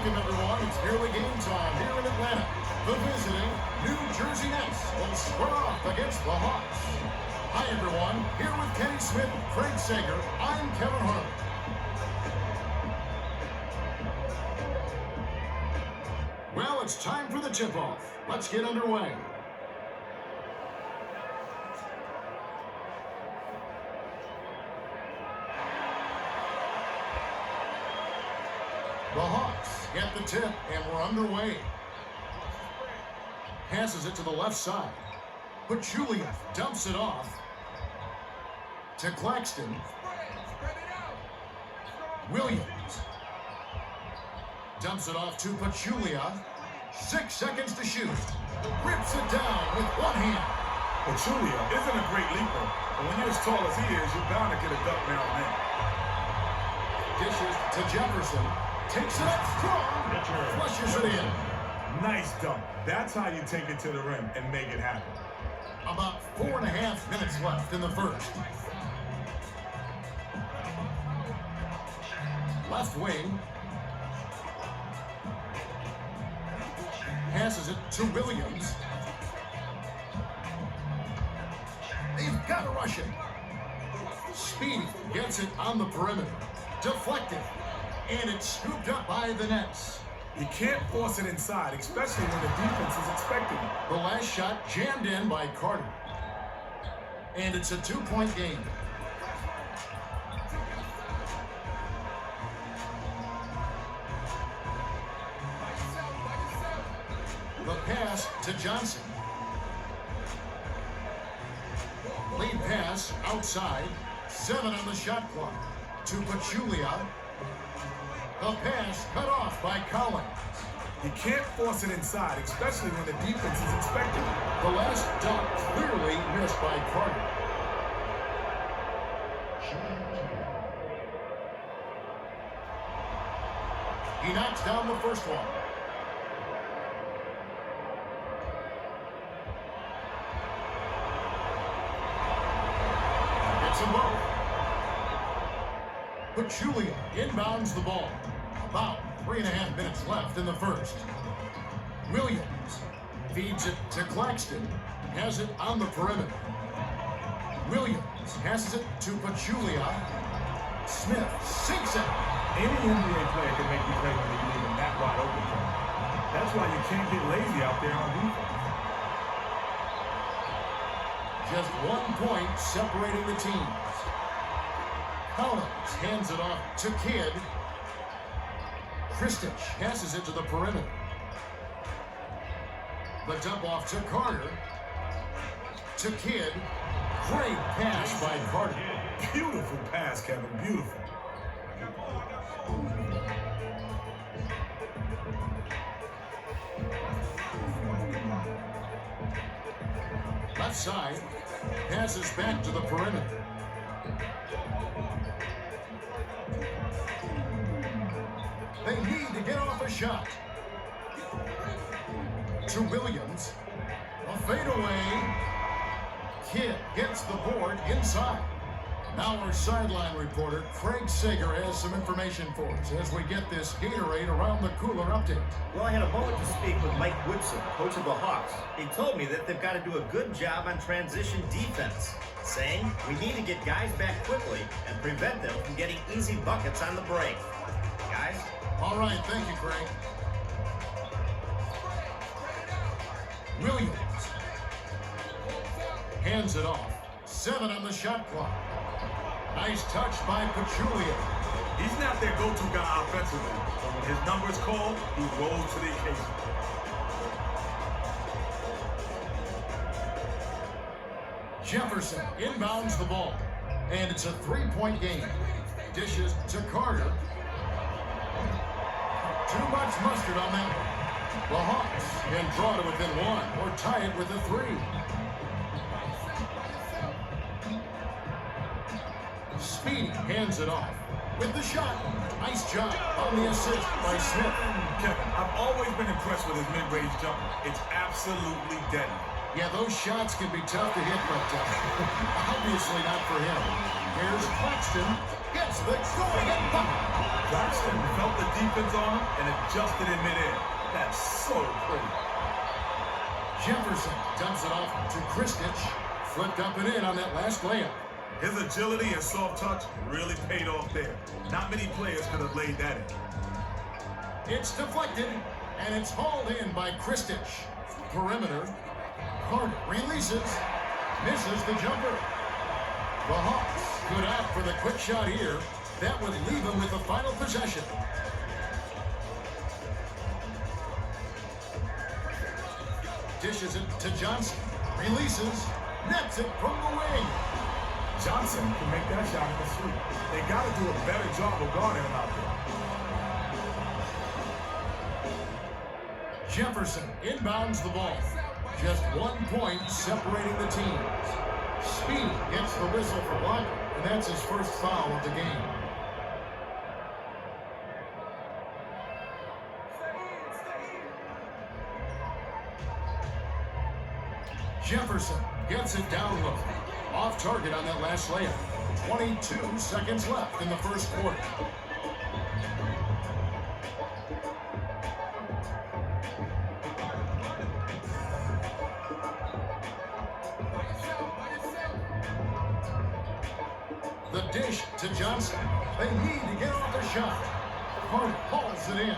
Welcome, everyone. It's nearly game time here in Atlanta. The visiting New Jersey Nets will square off against the Hawks. Hi, everyone. Here with Kenny Smith, Craig Sager, I'm Kevin Harlan. Well, it's time for the tip-off. Let's get underway. The Hawks get the tip, and we're underway. Passes it to the left side. Pachulia dumps it off to Claxton. Williams dumps it off to Pachulia. 6 seconds to shoot. Rips it down with one hand. Pachulia isn't a great leaper, but when you're as tall as he is, you're bound to get a dunk now and then. Dishes to Jefferson. Takes it up strong. Flushes it in. Nice dunk. That's how you take it to the rim and make it happen. About 4.5 minutes left in the first. Left wing. Passes it to Williams. They've got to rush it. Speedy gets it on the perimeter. Deflected. And it's scooped up by the Nets. You can't force it inside, especially when the defense is expecting it. The last shot jammed in by Carter. And it's a 2-point game. The pass to Johnson. Lead pass outside. 7 on the shot clock. To Pachulia. The pass cut off by Collins. You can't force it inside, especially when the defense is expecting it. The last dunk clearly missed by Carter. He knocks down the first one. Gets them both. Pachulia inbounds the ball. About 3.5 minutes left in the first. Williams feeds it to Claxton. Has it on the perimeter. Williams passes it to Pachulia. Smith sinks it. Any NBA player can make you play when you leave him that wide open. That's why you can't get lazy out there on defense. Just 1 point separating the teams. Collins hands it off to Kidd. Kristich passes it to the perimeter. The dump off to Carter. To Kidd. Great pass by Carter. Beautiful pass, Kevin. Beautiful. Left side. Passes back to the perimeter. They need to get off a shot. To Williams. A fadeaway. Kidd gets the board inside. Now our sideline reporter, Craig Sager, has some information for us as we get this Gatorade around the cooler update. Well, I had a moment to speak with Mike Woodson, coach of the Hawks. He told me that they've got to do a good job on transition defense, saying we need to get guys back quickly and prevent them from getting easy buckets on the break. Guys? All right, thank you, Craig. Williams hands it off. 7 on the shot clock. Nice touch by Pachulia. He's not their go-to guy offensively, but when his number is called, he rolls to the occasion. Jefferson inbounds the ball, and it's a 3-point game. Dishes to Carter. Too much mustard on that one. The Hawks can draw to within 1 or tie it with a 3. Speedy hands it off with the shot. Nice job on the assist by Smith. Kevin, I've always been impressed with his mid-range jumper. It's absolutely deadly. Yeah, those shots can be tough to hit, but obviously not for him. Here's Claxton. gets the going-in bucket. Claxton felt the defense on him and adjusted in midair. That's so pretty. Jefferson dumps it off to Kristich. Flipped up and in on that last layup. His agility and soft touch really paid off there. Not many players could have laid that in. It's deflected, and it's hauled in by Kristich. Perimeter. Carter releases. Misses the jumper. The Hawks could opt for the quick shot here. That would leave them with the final possession. Dishes it to Johnson. Releases. Nets it from the wing. Johnson can make that shot in the sweep. They got to do a better job of guarding him out there. Jefferson inbounds the ball. Just 1 point separating the teams. Speed gets the whistle for blocking, and that's his first foul of the game. Jefferson gets it down low. Off target on that last layup. 22 seconds left in the first quarter. The dish to Johnson. They need to get off the shot. Carter hauls it in.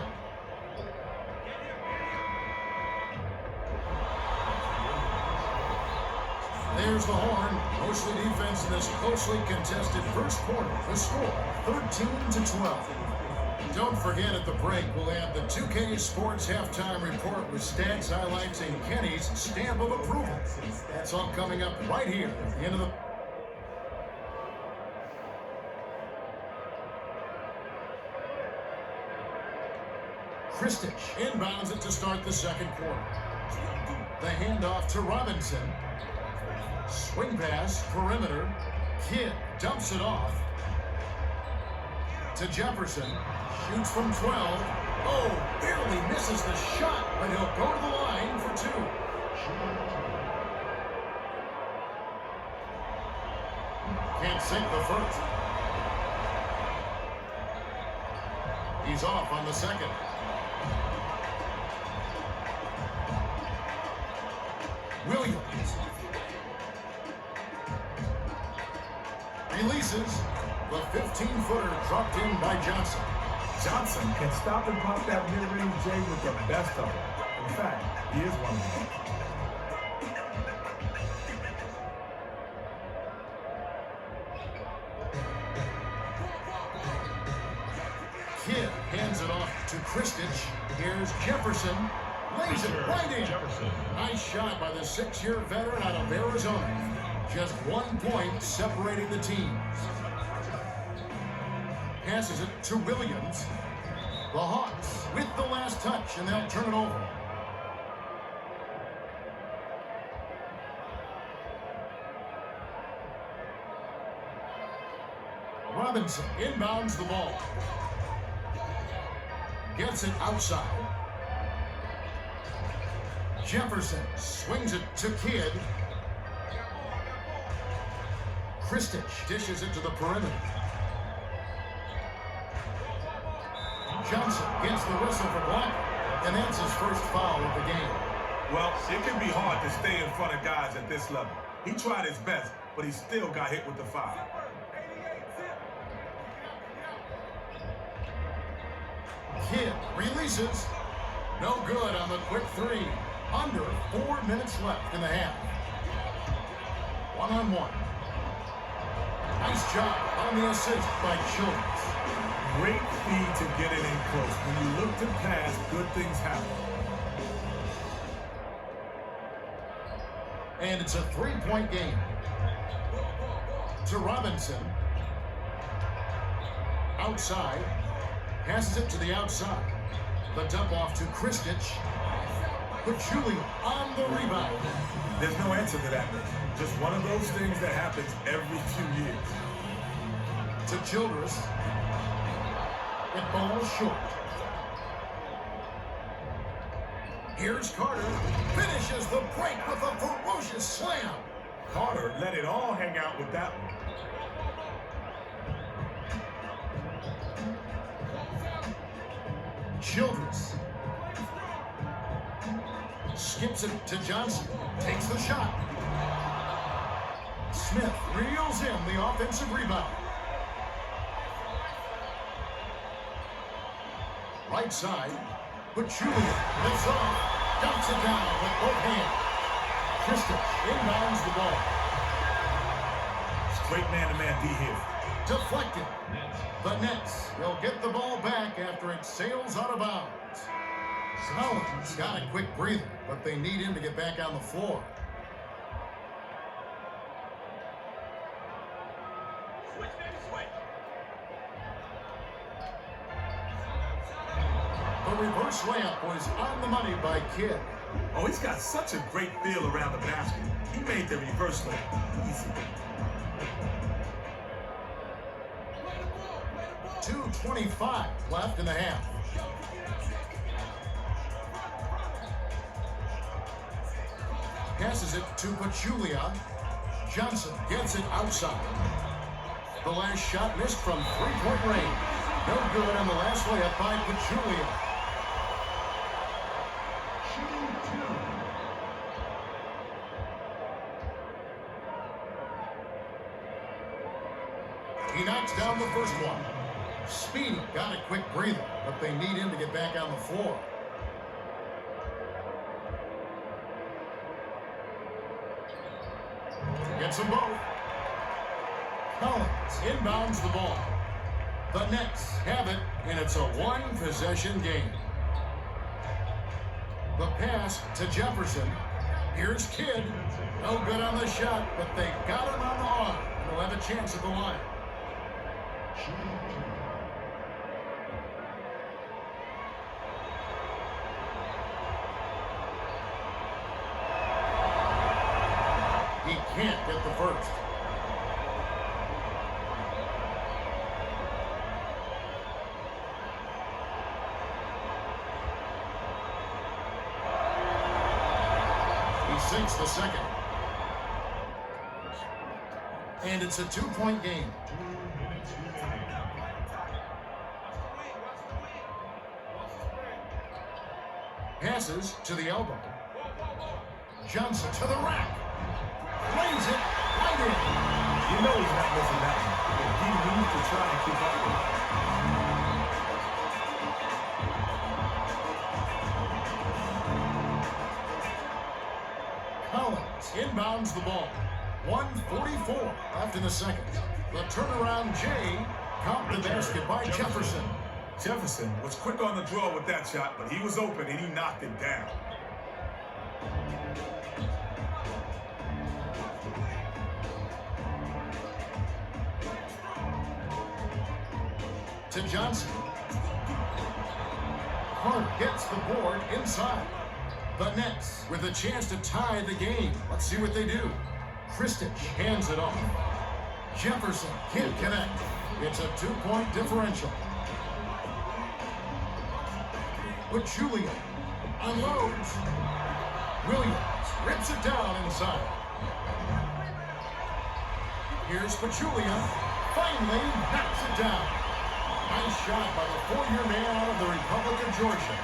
There's the horn. Mostly defense in this closely contested first quarter. The score, 13-12. Don't forget at the break, we'll have the 2K Sports halftime report with stats, highlights, and Kenny's stamp of approval. That's all coming up right here at the end of the... Kristich inbounds it to start the second quarter. The handoff to Robinson. Swing pass, perimeter. Kidd dumps it off to Jefferson. Shoots from 12. Oh, barely misses the shot, but he'll go to the line for two. Can't sink the first. He's off on the second. Williams. Releases. The 15-footer dropped in by Johnson. Johnson can stop and pop that mid-range J with the best of them. In fact, he is one of them. Kidd hands it off to Kristich. Here's Jefferson. Lays it right in. Nice shot by the 6-year veteran out of Arizona. Just 1 point separating the teams. Passes it to Williams. The Hawks with the last touch, and they'll turn it over. Robinson inbounds the ball. Gets it outside. Jefferson swings it to Kidd. Kristich dishes it to the perimeter. Johnson gets the whistle for blocking, and that's his first foul of the game. Well, it can be hard to stay in front of guys at this level. He tried his best, but he still got hit with the foul. Kidd releases. No good on the quick three. Under 4 minutes left in the half. One-on-one. Nice job on the assist by Childress. Great feed to get it in close. When you look to pass, good things happen. And it's a 3-point game. To Robinson. Outside. Passes it to the outside. The dump off to Kristich. Pachulia on the rebound. There's no answer to that. Just one of those things that happens every few years. To Childress. It falls short. Here's Carter. Finishes the break with a ferocious slam. Carter let it all hang out with that one. skips it to Johnson. Takes the shot. Smith reels in the offensive rebound. Right side. Pachulia lifts off. Dumps it down with both hands. Kristich inbounds the ball. Straight man-to-man D here. Deflected. The Nets will get the ball back after it sails out of bounds. Snellman's got a quick breather, but they need him to get back on the floor. The reverse layup was on the money by Kidd. Oh, he's got such a great feel around the basket. He made the reverse layup easy. 2:25 left in the half. Passes it to Pachulia. Johnson gets it outside. The last shot missed from three-point range. No good on the last layup by Pachulia. He knocks down the first one. Speedy got a quick breather, but they need him to get back on the floor. Gets them both. Collins inbounds the ball. The Nets have it, and it's a one-possession game. The pass to Jefferson. Here's Kidd. No good on the shot, but they got him on the arm, and they'll have a chance at the line. He can't get the first. He sinks the second. And it's a two-point game. Passes to the elbow. Johnson to the rack. Lays it right in. You know he's not missing that one. But he needs to try and keep up with it. Collins inbounds the ball. 1:44 left in the second. The turnaround Jay caught the basket by Jefferson. Jefferson was quick on the draw with that shot, but he was open and he knocked it down. To Johnson. Hart gets the board inside. The Nets with a chance to tie the game. Let's see what they do. Kristich hands it off. Jefferson can't connect. It's a two-point differential. Pachulia unloads. Williams rips it down inside. Here's Pachulia. Finally knocks it down. Nice shot by the four-year man out of the Republic of Georgia.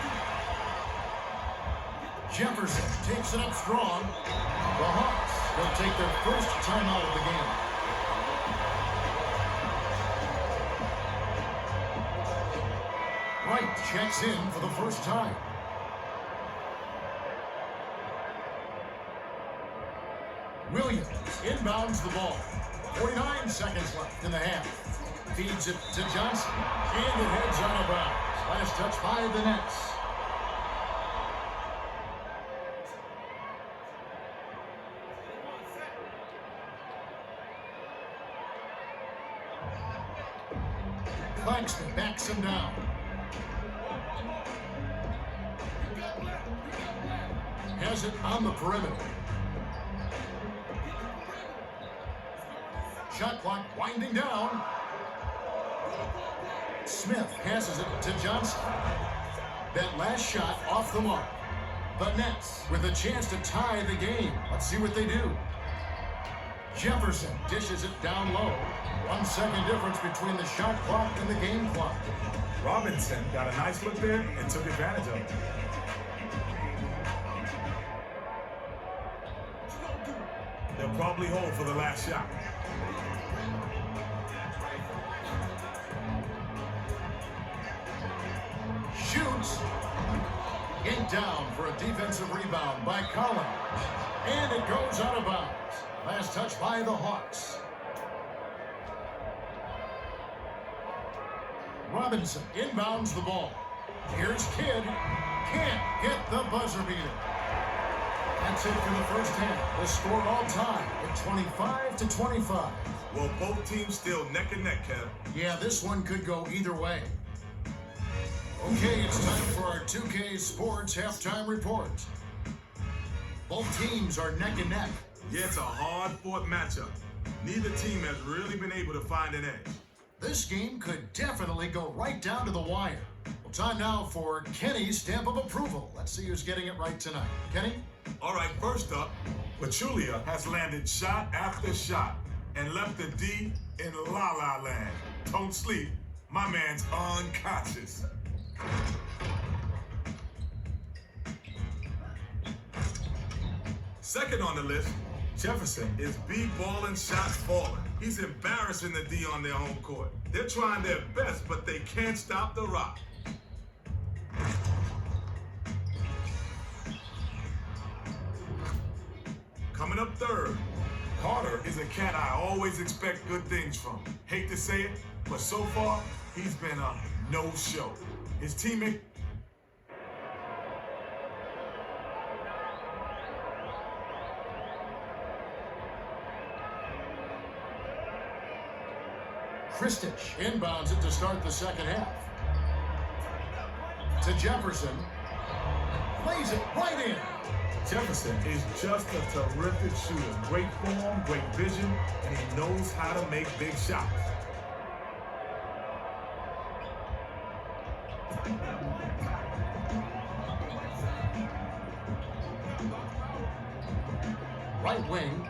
Jefferson takes it up strong. The Hawks will take their first timeout of the game. Wright checks in for the first time. Williams inbounds the ball. 49 seconds left in the half. Feeds it to Johnson. And it heads out of bounds. Last touch by the Nets. Claxton backs him down. Has it on the perimeter. Shot clock winding down. Smith passes it to Johnson. That last shot off the mark. The Nets with a chance to tie the game. Let's see what they do. Jefferson dishes it down low. 1 second difference between the shot clock and the game clock. Robinson got a nice look there and took advantage of it. probably hold for the last shot. Shoots. Yanked down for a defensive rebound by Collins. And it goes out of bounds. Last touch by the Hawks. Robinson inbounds the ball. Here's Kidd. Can't get the buzzer beater. That's it for the first half. The score all time at 25-25. Well, both teams still neck and neck, Kev. Yeah, this one could go either way. Okay, it's time for our 2K Sports halftime report. Both teams are neck and neck. Yeah, it's a hard-fought matchup. Neither team has really been able to find an edge. This game could definitely go right down to the wire. Well, time now for Kenny's stamp of approval. Let's see who's getting it right tonight. Kenny? All right, first up, Pachulia has landed shot after shot and left the D in la-la land. Don't sleep, my man's unconscious. Second on the list, Jefferson is B-balling shots falling. He's embarrassing the D on their home court. They're trying their best, but they can't stop the rock. Coming up third, Carter is a cat I always expect good things from. Hate to say it, but so far, he's been a no-show. His teammate... Kristich inbounds it to start the second half. To Jefferson. Plays it right in. Jefferson is just a terrific shooter. Great form, great vision, and he knows how to make big shots. Right wing.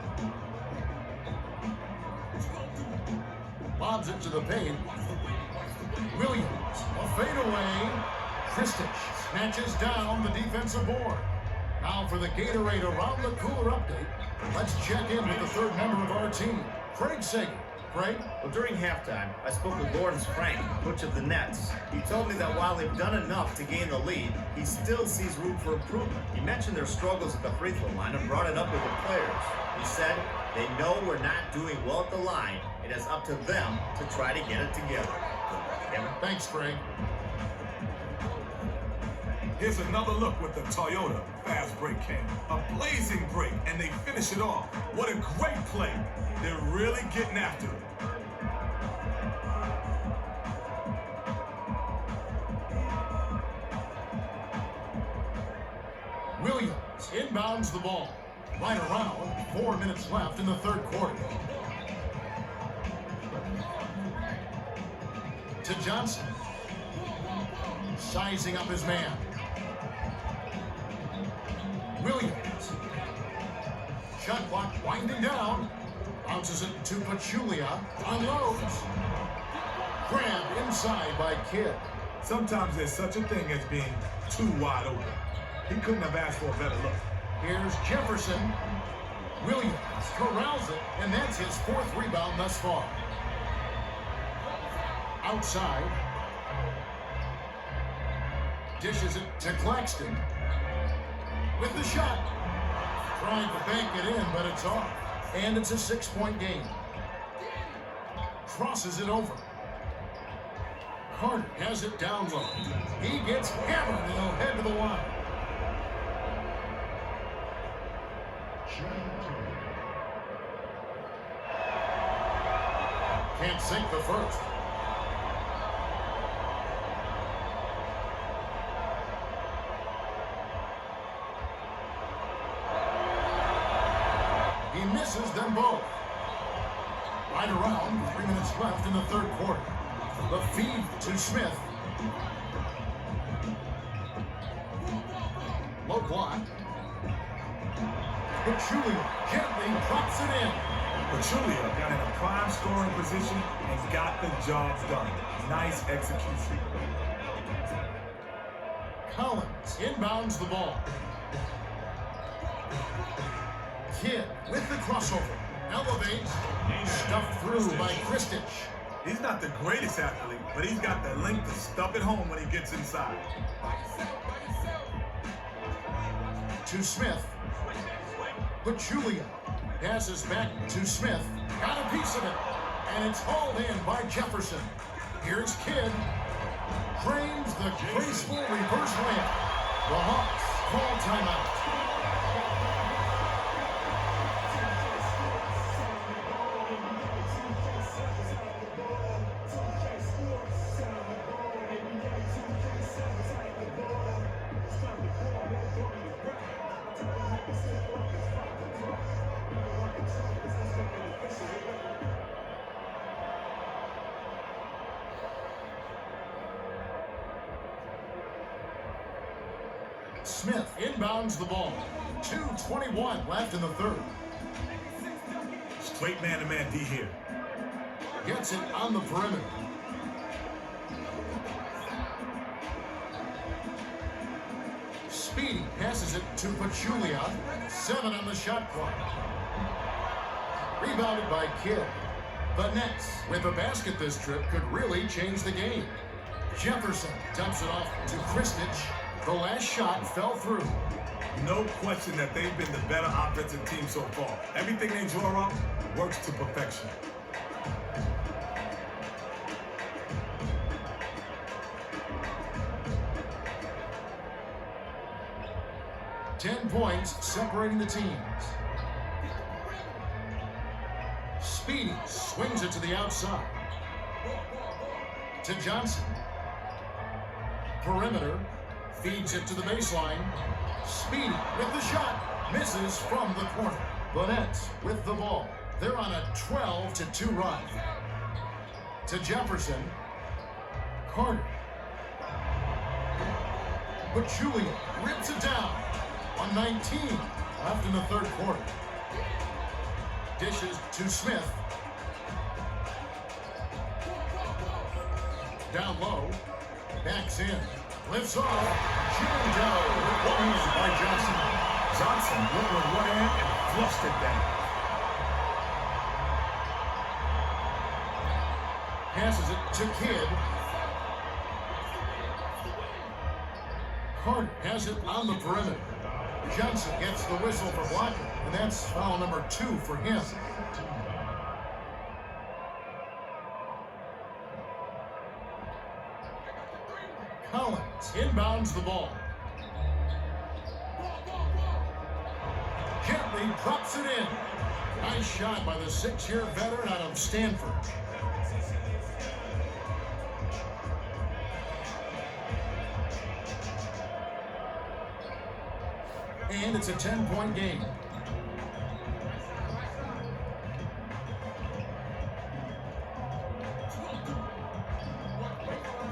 Lobs it to the paint. Williams, a fadeaway. Kristich snatches down the defensive board. Now for the Gatorade Around the Cooler update. Let's check in with the third member of our team, Craig Sagan. Craig? Well, during halftime, I spoke with Lawrence Frank, coach of the Nets. He told me that while they've done enough to gain the lead, he still sees room for improvement. He mentioned their struggles at the free throw line and brought it up with the players. He said, they know we're not doing well at the line. It is up to them to try to get it together. Kevin? Thanks, Craig. Here's another look with the Toyota fast break cam. A blazing break, and they finish it off. What a great play. They're really getting after it. Williams inbounds the ball. Right around, 4 minutes left in the third quarter. To Johnson. Sizing up his man. Williams. Shot clock winding down. Bounces it to Pachulia. Unloads. Grabbed inside by Kidd. Sometimes there's such a thing as being too wide open. He couldn't have asked for a better look. Here's Jefferson. Williams corrals it, and that's his fourth rebound thus far. Outside. Dishes it to Claxton. With the shot. Trying to bank it in, but it's off. And it's a 6-point game. Crosses it over. Carter has it down low. He gets hammered, and he'll head to the line. Can't sink the first. He misses them both. Right around, 3 minutes left in the third quarter. The feed to Smith. Low block. Pachulia gently drops it in. Pachulia got in a prime scoring position and got the job done. Nice execution. Collins inbounds the ball. Kidd with the crossover. Elevates. Stuffed through by Kristich. He's not the greatest athlete, but he's got the length to stuff it home when he gets inside. To Smith. Pachulia passes back to Smith. Got a piece of it. And it's hauled in by Jefferson. Here's Kidd. Drains the graceful reverse layup. The Hawks call timeout. Smith inbounds the ball. 2:21 left in the third. Straight man-to-man D here. Gets it on the perimeter. Speedy passes it to Pachulia. 7 on the shot clock. Rebounded by Kidd. The Nets, with a basket this trip, could really change the game. Jefferson dumps it off to Kristich. The last shot fell through. No question that they've been the better offensive team so far. Everything they draw up works to perfection. Ten points separating the teams. Speedy swings it to the outside. To Johnson. Perimeter. Feeds it to the baseline. Speedy with the shot. Misses from the corner. The Nets with the ball. They're on a 12-2 run. To Jefferson. Carter. Pachulia rips it down. 1:19 left in the third quarter. Dishes to Smith. Down low. Backs in. Lifts off. Jammed down with one hand by Johnson. Johnson went with one hand and flushed it down. Passes it to Kidd. Carter has it on the perimeter. Johnson gets the whistle for blocking, and that's foul number 2 for him. Collins inbounds the ball. Gently drops it in. Nice shot by the 6-year veteran out of Stanford. And it's a 10-point game.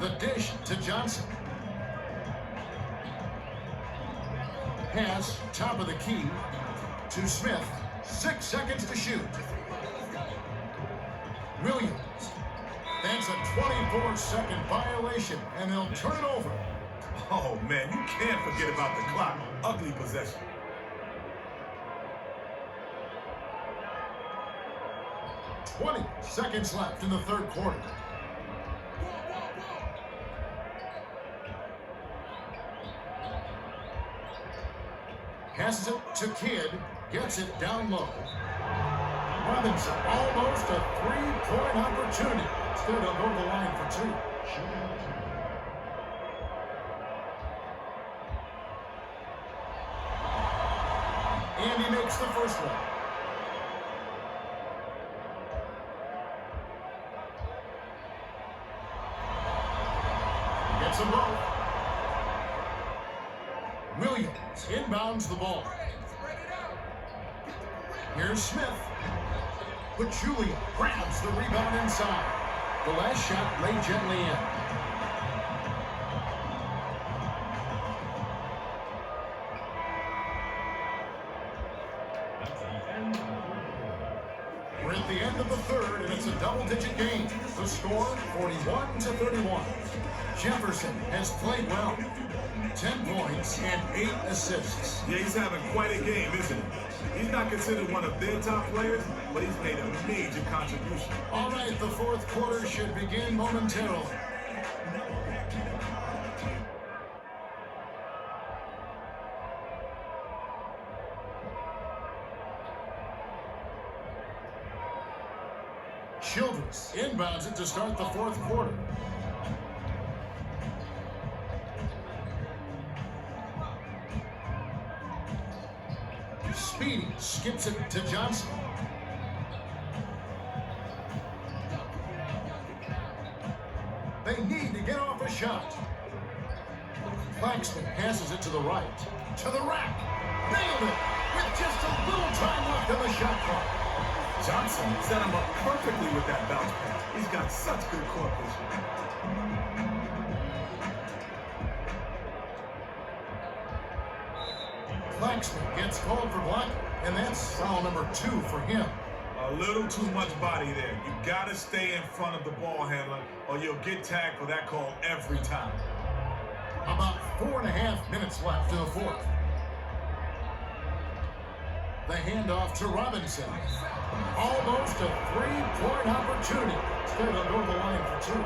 The dish to Johnson. Pass, top of the key, to Smith. 6 seconds to shoot. Williams. That's a 24-second violation, and they'll turn it over. Oh, man, you can't forget about the clock. Ugly possession. "20 seconds left in the third quarter. Passes it to Kidd. Gets it down low. Robinson, almost a 3-point opportunity. Still don't go to the line for 2. And he makes the first one. Gets them both. Williams inbounds the ball. Here's Smith. Pachulia grabs the rebound inside. The last shot laid gently in. We're at the end of the third, and it's a double-digit game. The score, 41-31. Jefferson has played well. 10 points and 8 assists. Yeah, he's having quite a game, isn't he? He's not considered one of their top players, but he's made a major contribution. All right, the fourth quarter should begin momentarily. Childress inbounds it to start the fourth quarter. Speedy skips it to Johnson. They need to get off a shot. Claxton passes it to the right. To the rack. Nailed it with just a little time left in the shot clock. Johnson set him up perfectly with that bounce pass. He's got such good court vision. Claxton gets called for blocking, and that's foul number 2 for him. A little too much body there. You gotta stay in front of the ball handler, or you'll get tagged for that call every time. About 4.5 minutes left in the fourth. The handoff to Robinson. Almost a 3-point opportunity. Instead, they'll go to the line for 2.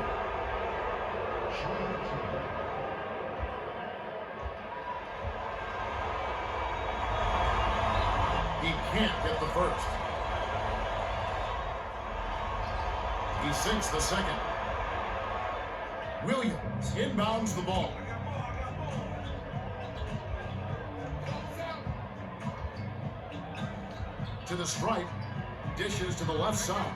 He can't get the first. He sinks the second. Williams inbounds the ball. To the stripe, dishes to the left side.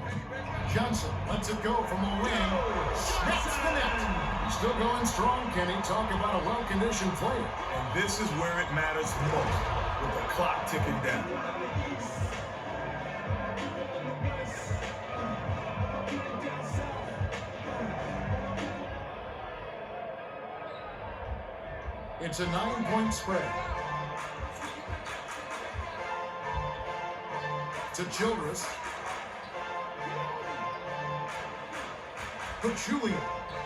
Johnson lets it go from the wing, snaps the net. He's still going strong, Kenny. Talk about a well-conditioned player. And this is where it matters most, with the clock ticking down. It's a 9-point spread. To Childress. Pachulia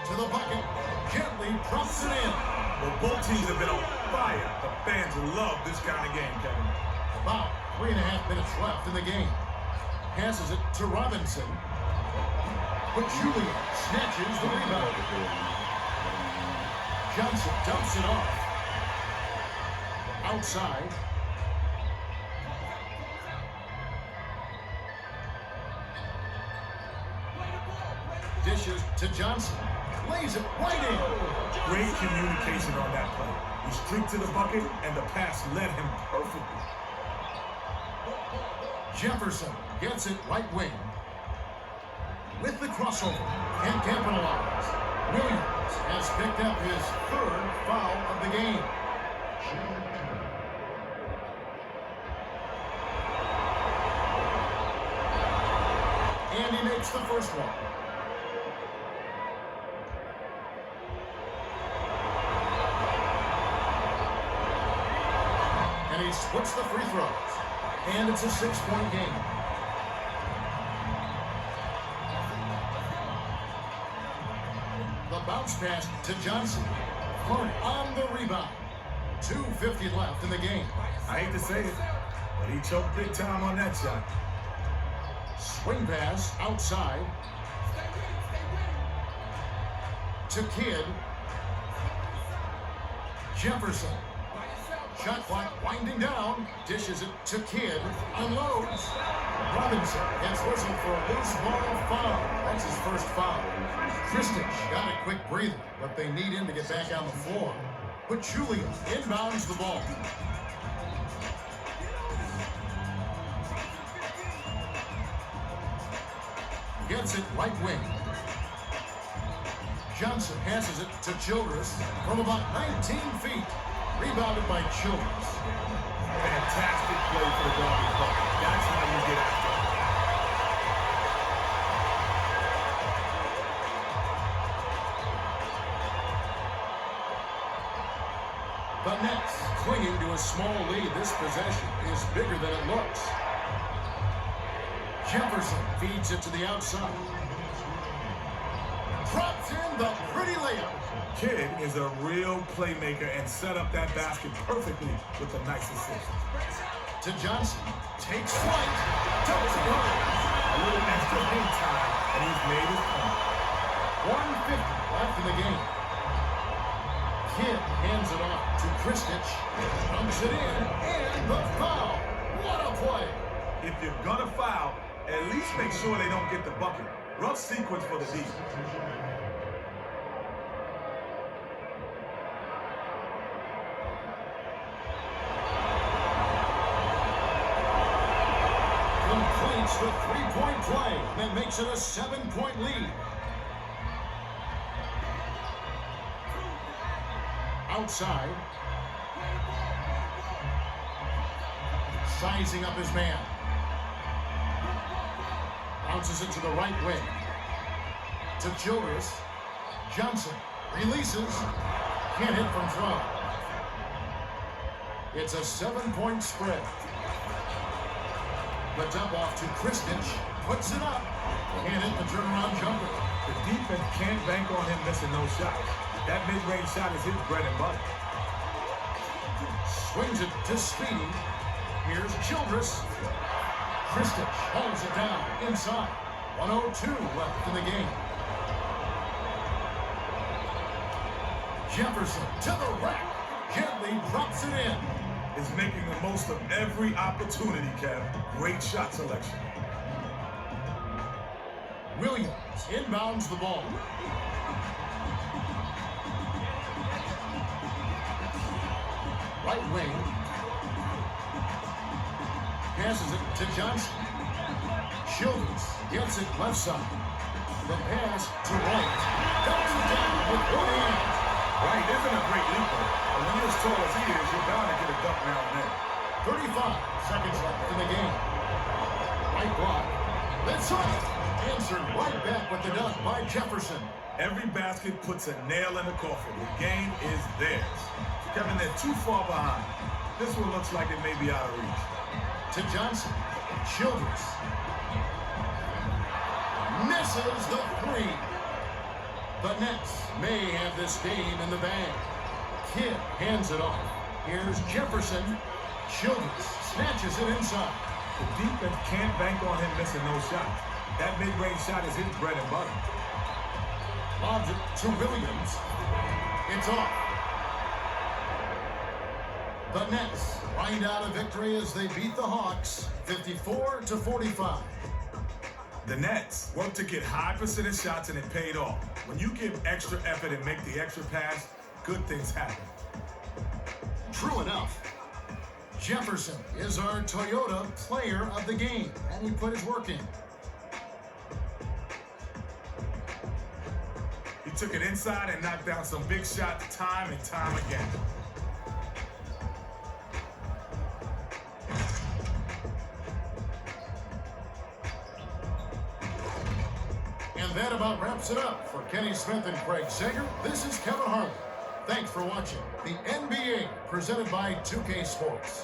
to the bucket. Gently drops it in. Well, both teams have been on fire. The fans love this kind of game, Kevin. About 3.5 minutes left in the game. Passes it to Robinson. Pachulia snatches the rebound. Johnson dumps it off. Outside. Dishes to Johnson. Lays it right in. Great communication on that play. He streaked to the bucket, and the pass led him perfectly. Jefferson gets it right wing. With the crossover. Can't capitalize. Williams has picked up his 3rd foul of the game. And he makes the first one. And he splits the free throws. And it's a 6-point game. The bounce pass to Johnson. Hart on the rebound. 2:50 left in the game. I hate to say it, but he choked big time on that shot. Swing pass outside. To Kidd. Jefferson. Shot clock winding down. Dishes it to Kidd. Unloads. Robinson gets whistled for a loose ball foul. That's his first foul. Kristich got a quick breather, but they need him to get back on the floor. Pachulia inbounds the ball. Gets it right wing. Johnson passes it to Childress from about 19 feet. Rebounded by Childress. Fantastic play for the Doggy Buck. That's how you get after it. The Nets clinging to a small lead. This possession is bigger than it looks. Jefferson feeds it to the outside. drops in the pretty layup. Kid is a real playmaker and set up that basket perfectly with a nice assist. To Johnson, takes flight, dumps it home. A little extra hang time, and he's made his point. 1:50 left in the game. Kidd hands it off to Kristich, dunks it in, and the foul. What a play! If you're gonna foul, at least make sure they don't get the bucket. Rough sequence for the D. Completes the three-point play that makes it a 7-point lead. Outside. Sizing up his man. Bounces it to the right wing. To Childress. Johnson releases. Can't hit from throw. It's a 7-point spread. The dump off to Kristich. Puts it up. Can't hit the turnaround jumper. The defense can't bank on him missing no shots. That mid-range shot is his bread and butter. Swings it to Speedy. Here's Childress. Kristich holds it down inside. 1:02 left in the game. Jefferson to the rack. Gently drops it in. Is making the most of every opportunity, Kev. Great shot selection. Williams inbounds the ball. Right wing. Passes it to Johnson. Childress gets it left side. The pass to White. Dumps it down with one hand. White isn't a great leaper, but when you're as tall as he is, you're bound to get a dunk now and then. 35 seconds left in the game. Right block. That's right. Answered right back with the dunk by Jefferson. Every basket puts a nail in the coffin. The game is theirs. Kevin, they're too far behind. This one looks like it may be out of reach. To Johnson. Childress. Misses the three. The Nets may have this game in the bag. Kidd hands it off. Here's Jefferson. Childress snatches it inside. The defense can't bank on him missing no shots. That mid-range shot is his bread and butter. Lobs it to Williams. It's off. The Nets find out a victory as they beat the Hawks 54-45. The Nets worked to get high percentage shots and it paid off. When you give extra effort and make the extra pass, good things happen. True enough. Jefferson is our Toyota player of the game, and he put his work in. He took it inside and knocked down some big shots time and time again. And that about wraps it up for Kenny Smith and Craig Sager. This is Kevin Harlan. Thanks for watching the NBA presented by 2K Sports.